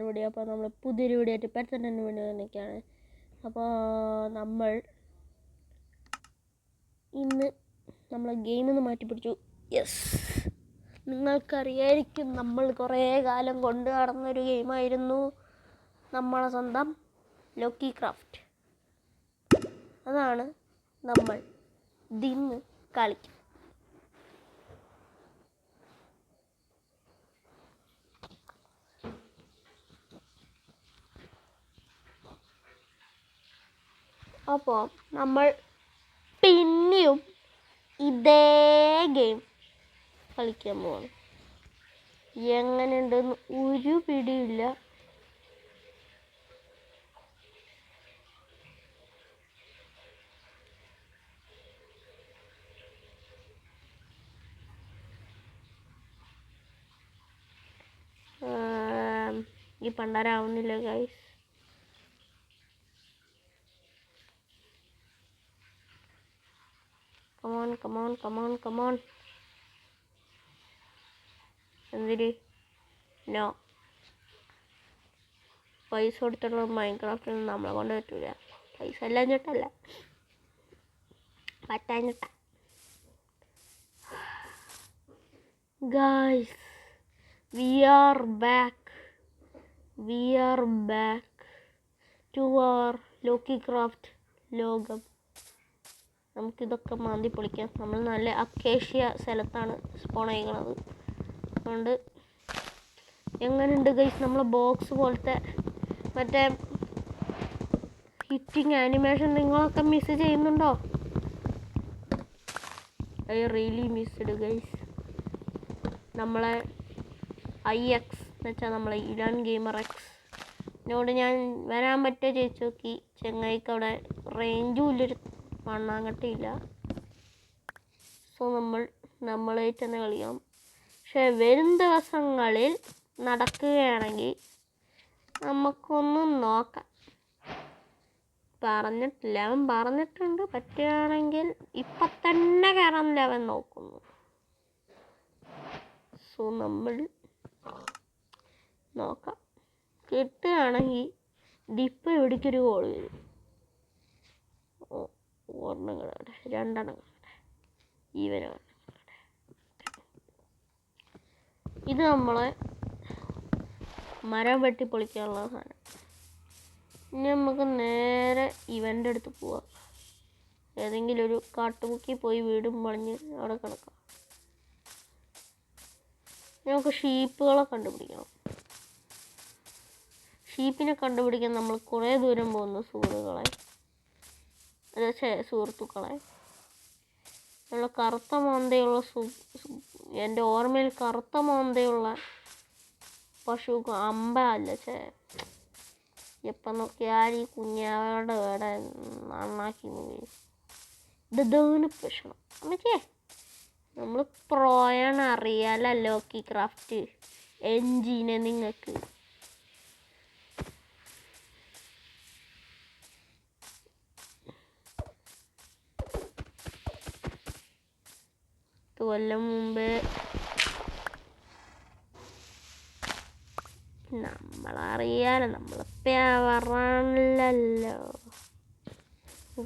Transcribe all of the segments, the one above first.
Video. അപ്പോൾ നമ്മൾ പുതിയൊരു വീഡിയോ ആയിട്ട് ഇപ്പം തന്നെ വീഡിയോ തന്നെയൊക്കെയാണ്. അപ്പോൾ നമ്മൾ ഇന്ന് നമ്മളെ ഗെയിമിൽ നിന്ന് മാറ്റി പിടിച്ചു. യെസ്, നിങ്ങൾക്കറിയായിരിക്കും നമ്മൾ കുറേ കാലം കൊണ്ട് നടന്നൊരു ഗെയിമായിരുന്നു നമ്മളെ സ്വന്തം ലോക്കി ക്രാഫ്റ്റ്. അതാണ് നമ്മൾ ഇന്ന് കളിക്കും. അപ്പോൾ നമ്മൾ പിന്നെയും ഇതേ ഗെയിം കളിക്കാൻ പോവാണ്. എങ്ങനെയുണ്ടെന്ന് ഒരു പിടിയില്ല. ഈ പണ്ടാരാവുന്നില്ല ഗൈസ്. കമോൺ. എന്തിരി നോ, പൈസ കൊടുത്തുള്ള മൈൻക്രാഫ്റ്റിൽ നമ്മളെ കൊണ്ട് പറ്റൂല. പൈസ എല്ലാം ഞെട്ടല്ല, പറ്റാഞ്ഞിട്ട. Guys, we are back to our Loki craft ലോകം. നമുക്കിതൊക്കെ മാന്തി പൊളിക്കാം. നമ്മൾ നല്ല അക്കേഷ്യ സ്ഥലത്താണ് സ്പോൺ ചെയ്യണത്. അതുകൊണ്ട് എങ്ങനെയുണ്ട് ഗൈസ് നമ്മളെ ബോക്സ് പോലത്തെ മറ്റേ ഹിറ്റിംഗ് ആനിമേഷൻ നിങ്ങളൊക്കെ മിസ് ചെയ്യുന്നുണ്ടോ? I really missed guys. നമ്മളെ IX എന്ന് വെച്ചാൽ നമ്മളെ ഇലാൻ ഗെയിമർ X എന്നോട് ഞാൻ വരാൻ പറ്റുമോ ചോദിച്ചു നോക്കി. ചെങ്ങായിക്ക് അവിടെ റേഞ്ചും ഇല്ലൊരു മണ്ണാങ്കട്ടിയില്ല. സോ നമ്മളായിട്ട് തന്നെ കളിക്കാം. പക്ഷെ വരും ദിവസങ്ങളിൽ നടക്കുകയാണെങ്കിൽ നമുക്കൊന്ന് നോക്കാം. പറഞ്ഞിട്ടില്ല, അവൻ പറഞ്ഞിട്ടുണ്ട് പറ്റുകയാണെങ്കിൽ ഇപ്പം തന്നെ കയറാൻ അവൻ നോക്കുന്നു. സോ നമ്മൾ നോക്കാം. കിട്ടുകയാണെങ്കിൽ ഡിപ്പ് എവിടേക്കൊരു കോൾ വരും. ഒരെണ്ണം കിടക്കട്ടെ, രണ്ടെണ്ണം കിടക്കട്ടെ, ഈവനാണ്. ഇത് നമ്മളെ മരം വെട്ടി പൊളിക്കാനുള്ള സാധനം. ഇനി നമുക്ക് നേരെ ഇവൻ്റെ അടുത്ത് പോവാം. ഏതെങ്കിലും ഒരു കാട്ടുമുക്കി പോയി വീടും പണിഞ്ഞ് അവിടെ കിടക്കാം. നമുക്ക് ഷീപ്പുകളെ കണ്ടുപിടിക്കണം. ഷീപ്പിനെ കണ്ടുപിടിക്കാൻ നമ്മൾ കുറേ ദൂരം പോകുന്നു സുഹൃത്തുക്കളെ. നല്ല കറുത്ത മോന്തയുള്ള എൻ്റെ ഓർമ്മയിൽ കറുത്ത മോന്തയുള്ള പശു അല്ല എപ്പം നോക്കിയാൽ ഈ കുഞ്ഞാവയുടെ വേടെ നന്നാക്കി ഇതാണ് പ്രശ്നം. അമ്മച്ചേ, നമ്മൾ പ്രോയാണ് അറിയാലോ ലോക്കി ക്രാഫ്റ്റ് എൻജിനെ നിങ്ങൾക്ക്. കൊല്ലം മുമ്പേ നമ്മളറിയാലോ, നമ്മളിപ്പോൾ പറയാനില്ലല്ലോ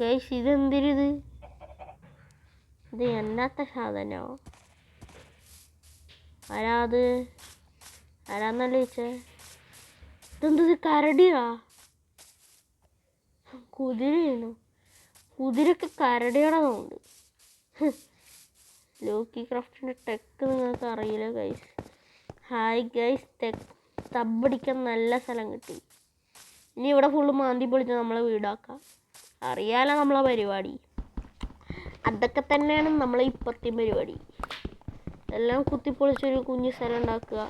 ഗൈസ്. ഇതെന്തിരിത്? ഇത് എന്നാത്ത സാധനോ? ആരാന്നല്ലേ ചോദിച്ചേ? ഇതെന്തത് കരടിയാ? കുതിരയാണോ? കുതിരക്ക് കരടിയുടെ ഉണ്ട്. ലോക്കി ക്രാഫ്റ്റിൻ്റെ ടെക്ക് നിങ്ങൾക്ക് അറിയില്ല ഗൈസ്. ഹായ് ഗൈസ്, തബടിക്കാൻ നല്ല സ്ഥലം കിട്ടി. ഇനി ഇവിടെ ഫുള്ള് മാന്തി പൊളിച്ച് നമ്മളെ വീടാക്കാം. അറിയാലോ നമ്മളെ പരിപാടി. അതൊക്കെ തന്നെയാണ് നമ്മളെ ഇപ്പത്തെയും പരിപാടി. എല്ലാം കുത്തിപ്പൊളിച്ചൊരു കുഞ്ഞു സ്ഥലം ഉണ്ടാക്കുക.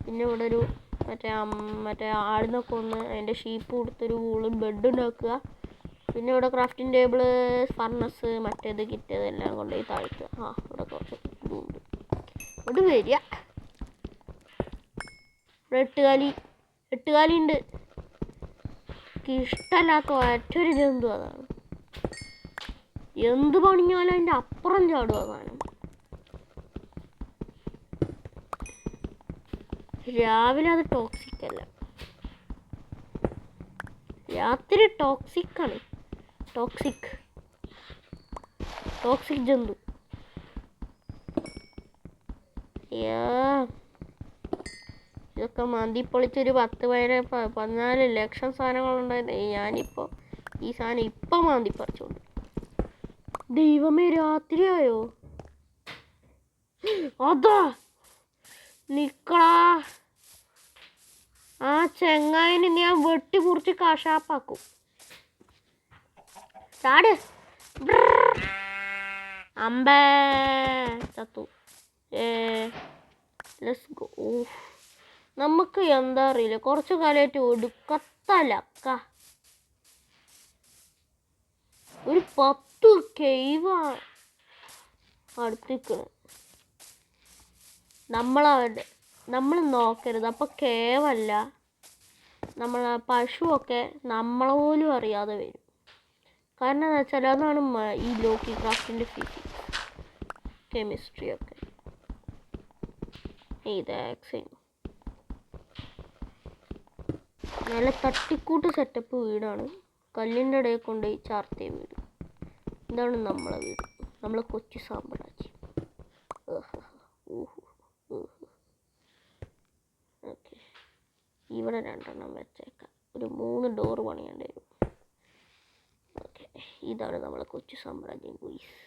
പിന്നെ ഇവിടെ ഒരു മറ്റേ ആടിനൊക്കെ ഒന്ന് അതിൻ്റെ ഷീപ്പ് കൊടുത്തൊരു വൂളും ബെഡ് ഉണ്ടാക്കുക. പിന്നെ ഇവിടെ ക്രാഫ്റ്റിംഗ് ടേബിള്, ഫർണസ്, മറ്റേത് കിട്ടിയത് എല്ലാം കൊണ്ടുപോയി താഴ്ത്തുക. ഇവിടെ കുറച്ച് ഇതുണ്ട്. ഇവിടെ വരിക. ഇവിടെ എട്ടുകാലി ഉണ്ട്. എനിക്ക് ഇഷ്ടമല്ലാത്ത ഒറ്റൊരു ജന്തു അതാണ്. എന്ത് പണിഞ്ഞാലും അതിൻ്റെ അപ്പുറം ചാടുക സാധനം. രാവിലെ അത് ടോക്സിക് അല്ല. രാത്രി ടോക്സിക് ജന്തു. ഇതൊക്കെ മാന്തി പൊളിച്ചൊരു 14 ലക്ഷം സാധനങ്ങളുണ്ടായിരുന്നു. ഞാനിപ്പോൾ ഈ സാധനം ഇപ്പം മാന്തി പറിച്ചോണ്ട്. ദൈവമേ, രാത്രിയായോ? അതാ നിക്കടാ, ആ ചെങ്ങായിന് ഞാൻ വെട്ടി മുറിച്ച് കഷാപ്പാക്കും. ചാട്. അമ്പേ ചത്തു. Let's go. നമുക്ക് എന്താ അറിയില്ല, കുറച്ച് കാലമായിട്ട് ഒടുക്കത്തലക്ക. ഒരു 10 കേവാ അടുത്തിക്കണ്. നമ്മൾ നോക്കരുത്. അപ്പോൾ കേവല്ല, നമ്മൾ പശുവൊക്കെ നമ്മളെ പോലും അറിയാതെ വരും. കാരണം എന്താ വെച്ചാൽ അതാണ് ഈ ലോക്കി ക്രാഫ്റ്റിൻ്റെ ഫിസിക്സ്, കെമിസ്ട്രി ഒക്കെ. നല്ല തട്ടിക്കൂട്ട് സെറ്റപ്പ് വീടാണ്. കല്ലിൻ്റെ ഇടയിൽ കൊണ്ടുപോയി ചാർത്തിയ വീട്. ഇതാണ് നമ്മളെ വീട്, നമ്മളെ കൊച്ചു സാമ്രാജ്യം. ഓക്കെ, ഇവിടെ 2 വെച്ചേക്കാം. ഒരു 3 ഡോറ് പണിയേണ്ടി വരും. ഓക്കെ, ഇതാണ് നമ്മളെ കൊച്ചു സാമ്രാജ്യം ഗുയ്സ്.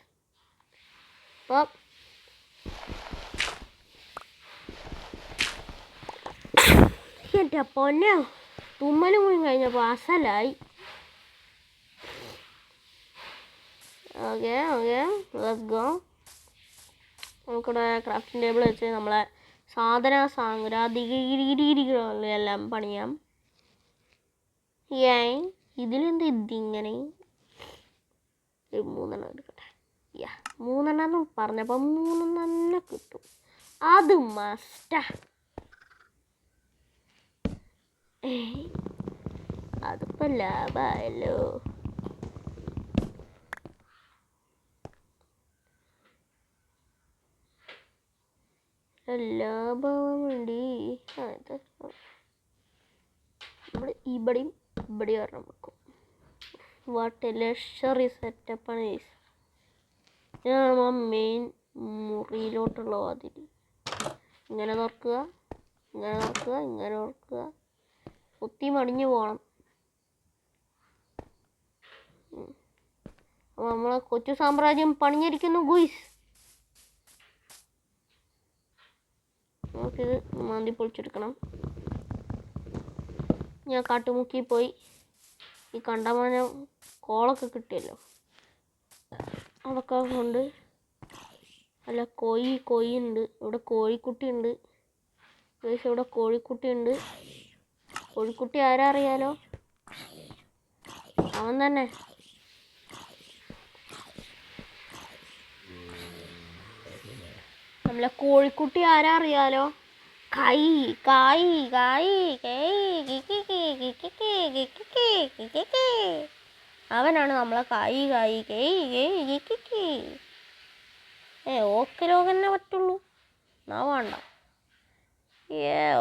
അപ്പം എൻ്റെ പൊന്നോ, തുമ്മലും കൂടി കഴിഞ്ഞപ്പോൾ അസലായി. Okay let's go. നമുക്കിവിടെ ക്രാഫ്റ്റിംഗ് ടേബിൾ വെച്ച് നമ്മളെ സാധന സാങ്കരാതികളെല്ലാം പണിയാം. ഇതിലെന്ത് ഇതിങ്ങനെ 3 എടുക്കട്ടെ. 3 പറഞ്ഞപ്പോൾ 3 തന്നെ കിട്ടും, അത് മസ്റ്റാ. അതിപ്പോൾ ലാഭമായല്ലോ. ലാഭമാവാൻ വേണ്ടി നമ്മൾ ഇവിടെയും ഒരെണ്ണം വെക്കും. വാട്ട് ലക്ഷറി സെറ്റപ്പാണ് ഗൈസ്. മെയിൻ മുറിയിലോട്ടുള്ള വാതിൽ ഇങ്ങനെ തുറക്കുക, ഇങ്ങനെ തുറക്കുക. കുത്തി മടിഞ്ഞു പോകണം. അപ്പോൾ നമ്മളെ കൊച്ചു സാമ്രാജ്യം പണിഞ്ഞിരിക്കുന്നു ഗുയ്സ്. നമുക്കിത് മാന്തി പൊളിച്ചെടുക്കണം. ഞാൻ കാട്ടുമുക്കി പോയി ഈ കണ്ടമാനം കോളൊക്കെ കിട്ടിയല്ലോ, അതൊക്കെ കൊണ്ട്. അല്ല, കോഴിയുണ്ട് ഇവിടെ, കോഴിക്കുട്ടിയുണ്ട് ഗൈസ്. ഇവിടെ കോഴിക്കുട്ടിയുണ്ട്. കോഴിക്കുട്ടി ആരാ അറിയാലോ? അവൻ തന്നെ. നമ്മളെ കോഴിക്കുട്ടി ആരാ അറിയാലോ? അവനാണ് നമ്മളെ ഓക്കലോകം തന്നെ പറ്റുള്ളൂ. നാ വേണ്ട.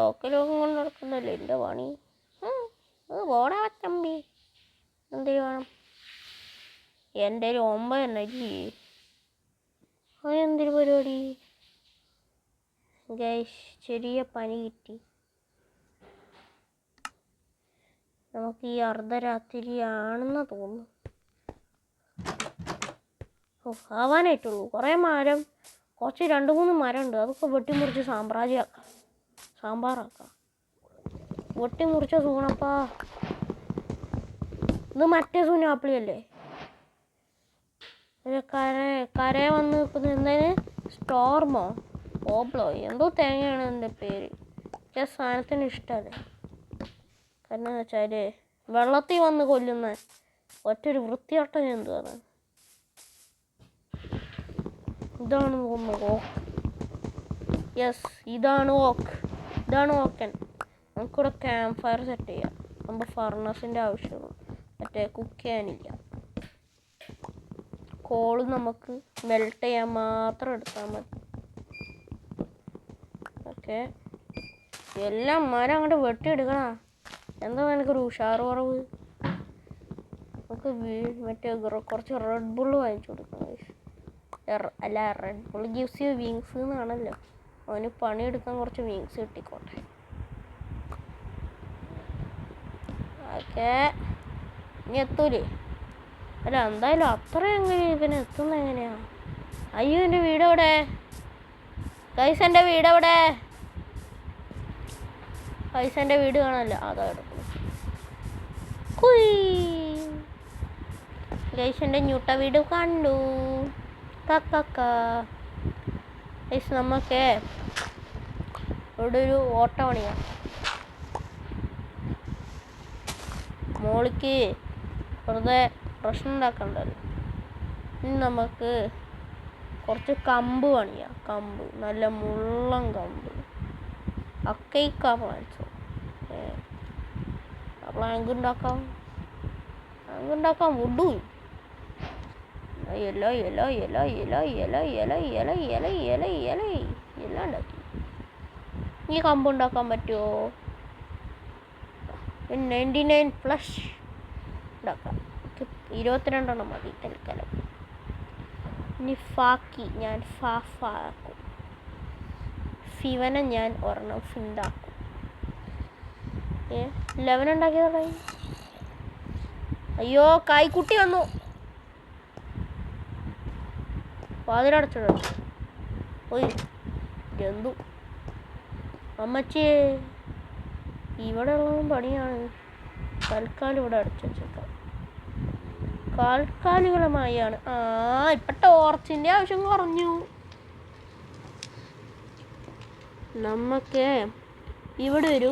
ഓക്കലോകം കൊണ്ട് നടക്കുന്നല്ലേ എൻ്റെ പണി. പോടാ ചമ്പി, എന്തിനു വേണം? എൻ്റെ ഒരു 9 തന്നെ ചെയ്യേ. അതെന്തൊരു പരിപാടി ഗൈസ്? ചെറിയ പനി കിട്ടി. നമുക്ക് ഈ അർദ്ധരാത്രിയാണെന്ന് തോന്നുന്നു. ആവാനായിട്ടുള്ളൂ. കുറച്ച് 2-3 മരം ഉണ്ട്. അതൊക്കെ വെട്ടിമുറിച്ച് സാമ്പാറാക്കാം. വെട്ടിമുറിച്ച സൂണപ്പാ. ഇത് മറ്റേ സൂനാപ്പിളിയല്ലേ? കര വന്ന് നിൽക്കുന്നതിന് സ്റ്റോർമോ ഓബ്ലോ എന്തോ തേങ്ങയാണ് എൻ്റെ പേര്. പക്ഷേ സാധനത്തിന് ഇഷ്ടമല്ലേ. കാരണം എന്ന് വെച്ചാൽ വെള്ളത്തിൽ വന്ന് കൊല്ലുന്ന ഒറ്റൊരു വൃത്തിയാട്ട ജന്തുവാണ്. ഇതാണ് തോന്നുന്നു ഓക്ക്. യെസ്, ഇതാണ് ഓക്കൻ. നമുക്കിവിടെ ക്യാമ്പ് ഫയർ സെറ്റ് ചെയ്യാം. നമുക്ക് ഫർണസിൻ്റെ ആവശ്യമുള്ളൂ, മറ്റേ കുക്ക് ചെയ്യാനില്ല. കോള് നമുക്ക് മെൽറ്റ് ചെയ്യാൻ മാത്രം എടുത്താൽ മതി. ഓക്കെ, എല്ലാം മരം അങ്ങോട്ട് വെട്ടിയെടുക്കണ. എന്താ എനിക്കൊരു ഉഷാറ് കുറവ്? നമുക്ക് മറ്റേ കുറച്ച് റെഡ് ബുള്ള് വാങ്ങിച്ചു കൊടുക്കണം ഗൈസ്. അല്ല, red bull gives you wings എന്നാണല്ലോ. അവന് പണിയെടുക്കാൻ കുറച്ച് വിങ്സ് കിട്ടിക്കോട്ടെ. ഓക്കെ, ഇനി എത്തൂലേ? അല്ല, എന്തായാലും അത്ര എങ്ങനെ ഇവന് എത്തുന്നത് എങ്ങനെയാ? അയ്യോ, എൻ്റെ വീട് എവിടെ ഗൈസ്? എൻ്റെ വീട് എവിടെ ഗൈസ്? എൻ്റെ വീട് കാണാനല്ല, അതാ എടുക്കുന്നു. ഗൈസ്, എൻ്റെ ന്യൂട്ട വീട് കണ്ടു. ഗൈസ്, നമുക്ക് ഇവിടെ ഒരു ഓട്ട പണിയാം. മോളിക്ക് വെറുതെ പ്രശ്നം ഉണ്ടാക്കണ്ടല്ലോ. ഇനി നമുക്ക് കുറച്ച് കമ്പ് പണിയാം. കമ്പ്, നല്ല മുള്ളം കമ്പ്. അക്കൈക്ക പ്ലാന്റ്സോ പ്ലാങ്ക് ഉണ്ടാക്കാം. വുഡു ഇല എല്ലാം ഉണ്ടാക്കി. ഈ കമ്പ് ഉണ്ടാക്കാൻ പറ്റുമോ? 99 പ്ലസ് ഉണ്ടാക്കാം. 22 മതി തൽക്കാലം. ഇനി ഫാക്കി ഞാൻ ഫാക്കും. ഫിവനെ ഞാൻ ഒരെണ്ണം ഫിന്താക്കും. 11 ഉണ്ടാക്കിയതോ? അയ്യോ, കായ്ക്കുട്ടി വന്നു. വാതിലടച്ചിട. ഓയ് ജന്തു. അമ്മച്ചേ, ഇവിടെ ഉള്ളതും പണിയാണ്. തൽക്കാലം ഇവിടെ അടച്ചു വെച്ചേക്കാം. താൽക്കാലികമായാണ്. ഇപ്പൊ ടോർച്ചിന്റെ ആവശ്യം കുറഞ്ഞു. നമുക്ക് ഇവിടെ ഒരു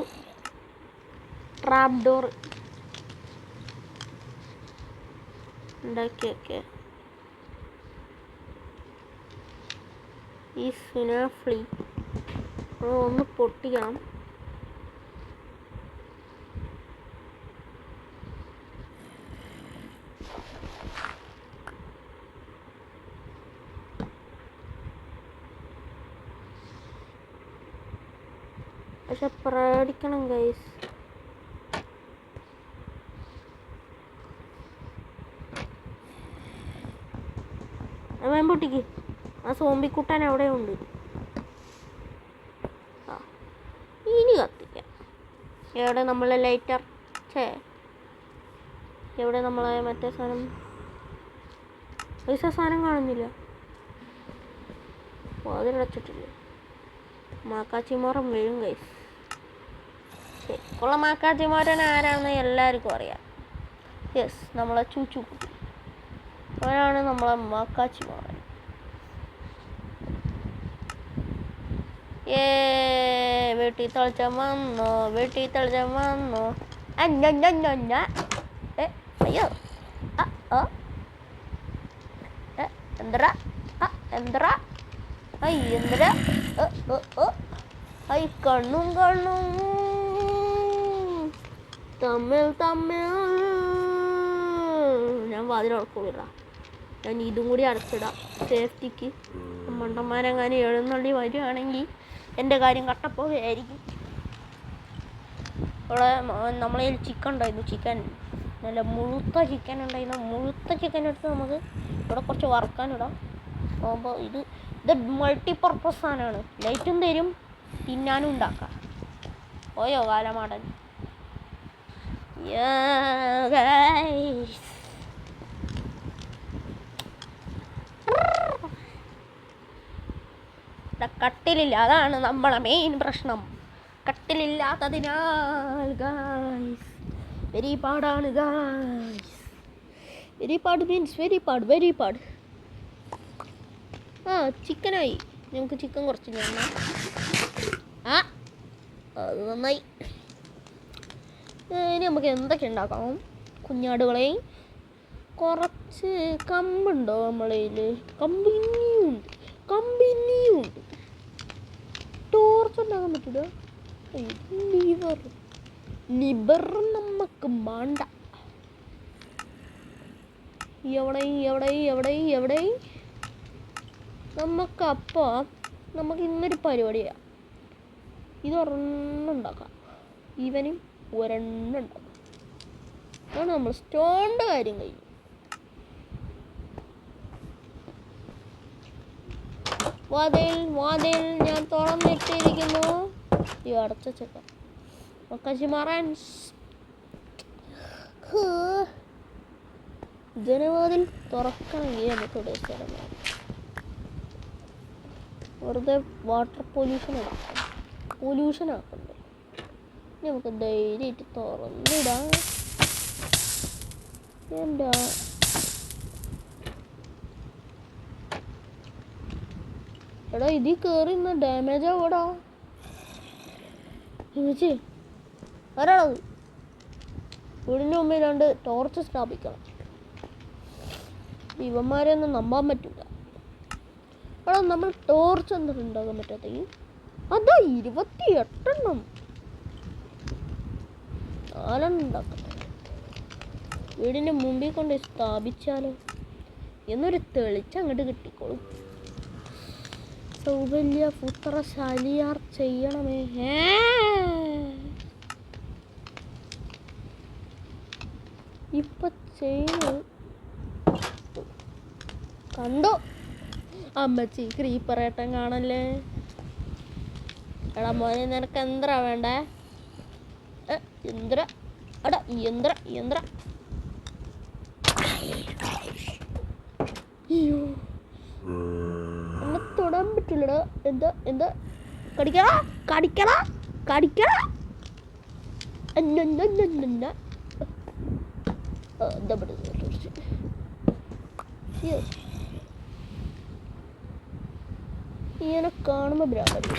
ട്രാപ്പ് ഡോർ ഉണ്ടാക്കിയൊക്കെ ഈ സ്നാഫ്ലി ഒന്ന് പൊട്ടിക്കണം. പക്ഷെ പേടിക്കണം ഗൈസ്. പൊട്ടിക്ക്. ആ സോംബിക്കുട്ടൻ അവിടെ ഉണ്ട്. ഇനി കത്തിക്കാം. എവിടെ നമ്മളെ ലൈറ്റർ? എവിടെ നമ്മളെ മറ്റേ സാധനം? പൈസ സാധനം കാണുന്നില്ല. അതിലടച്ചിട്ടില്ല. മാക്കാച്ചിമോറൻ വീഴും ഗൈസ്. ശരിക്കുള്ള മാക്കാച്ചിമോരൻ ആരാണെന്ന് എല്ലാവർക്കും അറിയാം. യെസ്, നമ്മളെ ചൂച്ചു കുട്ടി. അവരാണ് നമ്മളെ മാക്കാച്ചിമോറൻ. വീട്ടിൽ തളിച്ചാൻ വന്നോ, വീട്ടിൽ തളിച്ചാൻ വന്നോ. അയ്യോ, എന്തരാ എന്തരാ എന്തരാ. കണ്ണും കണ്ണും തമ്മിൽ തമ്മിൽ. ഞാൻ വാതിലുറക്കൂടാ. ഞാൻ ഇതും കൂടി അടച്ചിടാം സേഫ്റ്റിക്ക്. മണ്ടന്മാരെങ്ങാനും എഴുന്നള്ളി വരികയാണെങ്കിൽ എൻ്റെ കാര്യം കട്ടപ്പോകയായിരിക്കും. ഇവിടെ നമ്മളെ ചിക്കൻ ഉണ്ടായിരുന്നു. ചിക്കൻ നല്ല മുഴുത്ത ചിക്കൻ ഉണ്ടായിരുന്നു. മുഴുത്ത ചിക്കൻ എടുത്ത് നമുക്ക് ഇവിടെ കുറച്ച് വറുക്കാനിടാം. അപ്പോൾ ഇത് മൾട്ടിപർപ്പസ് സാധനമാണ്. ലൈറ്റും തരും, തിന്നാനും ഉണ്ടാക്കാം. ഓയോ കാലമാടൻ. കട്ടിലില്ല, അതാണ് നമ്മളെ മെയിൻ പ്രശ്നം. കട്ടിലില്ലാത്തതിനാൽ ഗായ്സ് വെരി പാടാണ് ഗായ്സ്. വെരി പാട് മീൻസ് വെരി പാട്. ചിക്കനായി. നമുക്ക് ചിക്കൻ കുറച്ച് ഞാൻ അത് നന്നായി. ഇനി നമുക്ക് എന്തൊക്കെ ഉണ്ടാക്കാം? കുഞ്ഞാടുകളെയും കുറച്ച് കമ്പുണ്ടോ നമ്മളതിൽ? കമ്പിനിയുണ്ട്. ടോർച്ച് ഉണ്ടാക്കാൻ പറ്റില്ല. ലിബർ നമുക്ക് വേണ്ട. എവിടെ നമുക്ക് ഇന്നൊരു പരിപാടിയാണ്. ഇതൊരെണ്ണം ഉണ്ടാക്കാം. ഇവനും ഒരെണ്ണം ഉണ്ടാക്കാം. അതാണ് നമ്മൾ സ്റ്റോണിൻ്റെ കാര്യം കഴിഞ്ഞു. വാതിൽ ഞാൻ തുറന്നിട്ടിരിക്കുന്നു. ഈ അടച്ച ചെക്ക മാറാൻ ജനവാതിൽ തുറക്കണമെങ്കിൽ നമുക്ക് ഇവിടെ സ്ഥലം വേണം. വെറുതെ വാട്ടർ പൊല്യൂഷൻ ആക്കണ്ടേ. നമുക്ക് ധൈര്യമായിട്ട് തുറന്നിടാം. എന്താ എടാ ഇതിൽ കയറി ഡാമേജ് ആവൂടാ. വരാളത് വീടിൻ്റെ മുമ്പിൽ 2 ടോർച്ച് സ്ഥാപിക്കണം. ഇവന്മാരെ ഒന്നും നമ്പാൻ പറ്റില്ല. എടാ നമ്മൾ ടോർച്ച് എന്തൊക്കെ ഉണ്ടാക്കാൻ പറ്റാത്ത അതാ 28 എണ്ണം 4 ഉണ്ടാക്കട്ടെ. വീടിൻ്റെ മുമ്പിൽ കൊണ്ട് സ്ഥാപിച്ചാലോ എന്നൊരു തെളിച്ച് അങ്ങോട്ട് കിട്ടിക്കോളും. സൗകര്യ പുത്രശാലിയാർ ചെയ്യണമേ. ഇപ്പൊ ചെയ്യുന്നത് കണ്ടോ അമ്മച്ചി ക്രീപ്പറേട്ടൻ കാണല്ലേ. എടാ മോനെ നിനക്ക് യന്ത്ര വേണ്ടേ? യന്ത്ര എടാ യന്ത്ര അയ്യോ എന്നെ തൊടാൻ പറ്റില്ലടാ. എന്താ കടിക്കടാ ഇങ്ങനെ കാണുമ്പോ ഭ്രാന്ത്.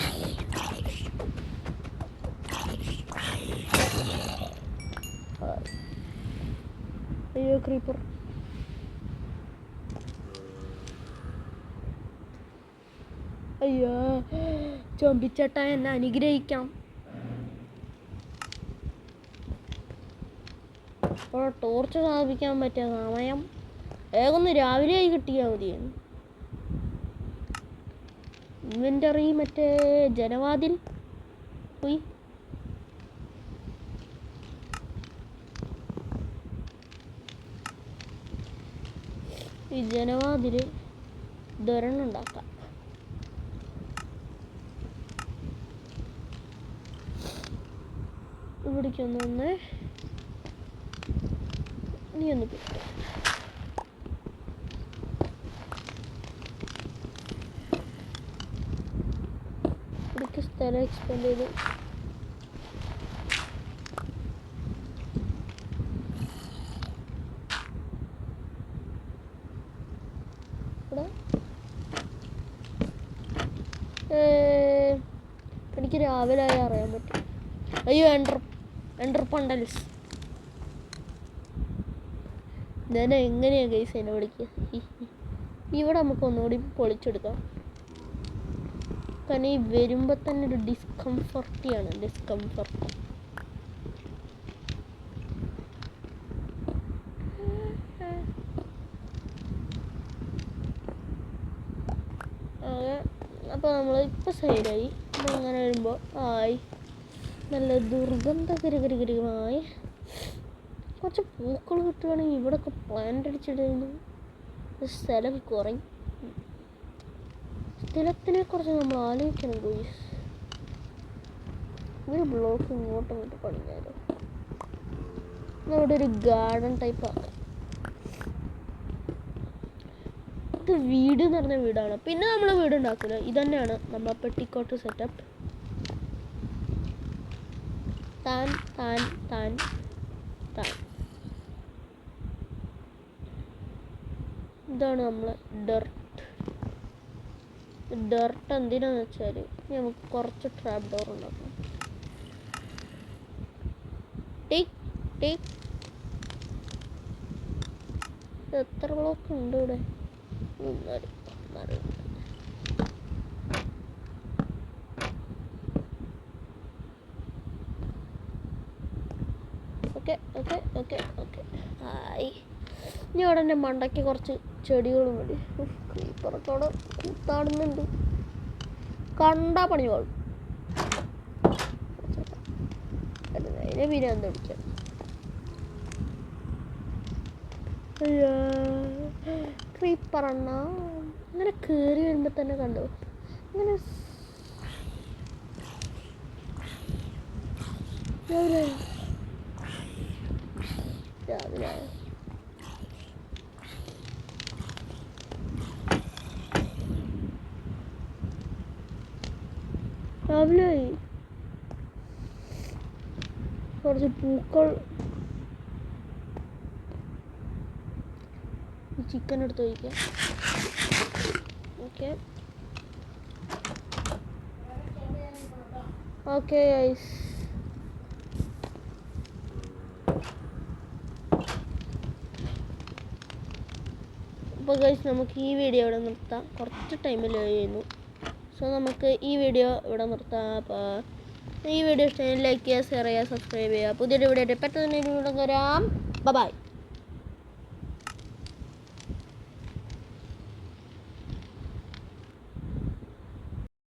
അയ്യോ ക്രീപ്പർ. അയ്യോ ചൊമ്പിച്ചേട്ടാ എന്നെ അനുഗ്രഹിക്കാം. അപ്പോൾ ടോർച്ച് സ്ഥാപിക്കാൻ പറ്റിയ സമയം വേഗം രാവിലെ ആയി കിട്ടിയാൽ മതിയാണ്. ഇൻവെന്ററി മറ്റേ ജനവാതിൽ പോയി ഈ ജനവാതിൽ ദൊരെണ്ണുണ്ടാക്കാം. ഇവിടേക്കൊന്ന് നീ ഒന്ന് കിട്ടും. ഇവിടേക്ക് സ്ഥലം എക്സ്പെൻഡ് ചെയ്ത് എനിക്ക് രാവിലെ ആയി അറിയാൻ പറ്റും. അയ്യോ എൻഡർ പണ്ടൽസ് ഞാൻ എങ്ങനെയാണ് ഗൈസ് എന്നെ വിളിക്കുക. ഇവിടെ നമുക്ക് ഒന്നുകൂടി പൊളിച്ചെടുക്കാം. കാരണം ഈ വരുമ്പോൾ തന്നെ ഒരു ഡിസ്കംഫർട്ടിയാണ്. അപ്പോൾ നമ്മൾ ഇപ്പോൾ സൈഡായി. അങ്ങനെ വരുമ്പോൾ നല്ല ദുർഗന്ധകരകരകരമായി കുറച്ച് പൂക്കൾ കിട്ടുകയാണെങ്കിൽ ഇവിടെയൊക്കെ പ്ലാന്റ് അടിച്ചിടുന്നു സ്ഥലം കുറയും. സ്ഥലത്തിനെ കുറിച്ച് നമ്മൾ ആലോചിക്കണം ഗോയ്സ്. ഒരു ബ്ലോക്ക് ഇങ്ങോട്ട് പണിഞ്ഞാലോ. ഇവിടെ ഒരു ഗാർഡൻ ടൈപ്പ് ആണ്. ഇത് വീട് എന്ന് പറഞ്ഞ വീടാണ്. പിന്നെ നമ്മൾ വീട് ഉണ്ടാക്കില്ല. ഇതന്നെയാണ് നമ്മളെ പെട്ടിക്കോട്ട് സെറ്റപ്പ്. താൻ ഇതാണ് നമ്മളെ ഡർട്ട് എന്തിനാന്ന് വെച്ചാൽ നമുക്ക് കുറച്ച് ട്രാപ്പ് ഡോർ ഉണ്ടാക്കാം. എത്ര ബ്ലോക്ക് ഉണ്ട് ഇവിടെ? ഓക്കെ ആയി. ഇനി അവിടെ എൻ്റെ മണ്ടയ്ക്ക് കുറച്ച് ചെടികളും മതി. ക്രീപ്പറൊക്കെ കൂത്താടുന്നുണ്ട്. കണ്ടാ പണി പോളും. അതിനെ പിന്നെ എന്ത് പിടിക്കാം. ക്രീപ്പർ എണ്ണ അങ്ങനെ കയറി വരുമ്പോൾ തന്നെ കണ്ടു അങ്ങനെ രാവിലെ കുറച്ച് പൂക്കൾ ചിക്കൻ എടുത്ത് വയ്ക്കാം. ഓക്കെ ഓക്കെ ഗൈസ്, അപ്പോൾ ഗൈസ് നമുക്ക് ഈ വീഡിയോ ഇവിടെ നിർത്താം. കുറച്ച് ടൈമിൽ കഴിയുന്നു. സോ നമുക്ക് ഈ വീഡിയോ ഇവിടെ നിർത്താം. അപ്പോൾ ഈ വീഡിയോ ഇഷ്ടമായി ലൈക്ക് ചെയ്യുക, ഷെയർ ചെയ്യുക, സബ്സ്ക്രൈബ് ചെയ്യുക. പുതിയൊരു വീഡിയോ പെട്ടെന്ന് തന്നെ വീണ്ടും വരാം. ബൈ.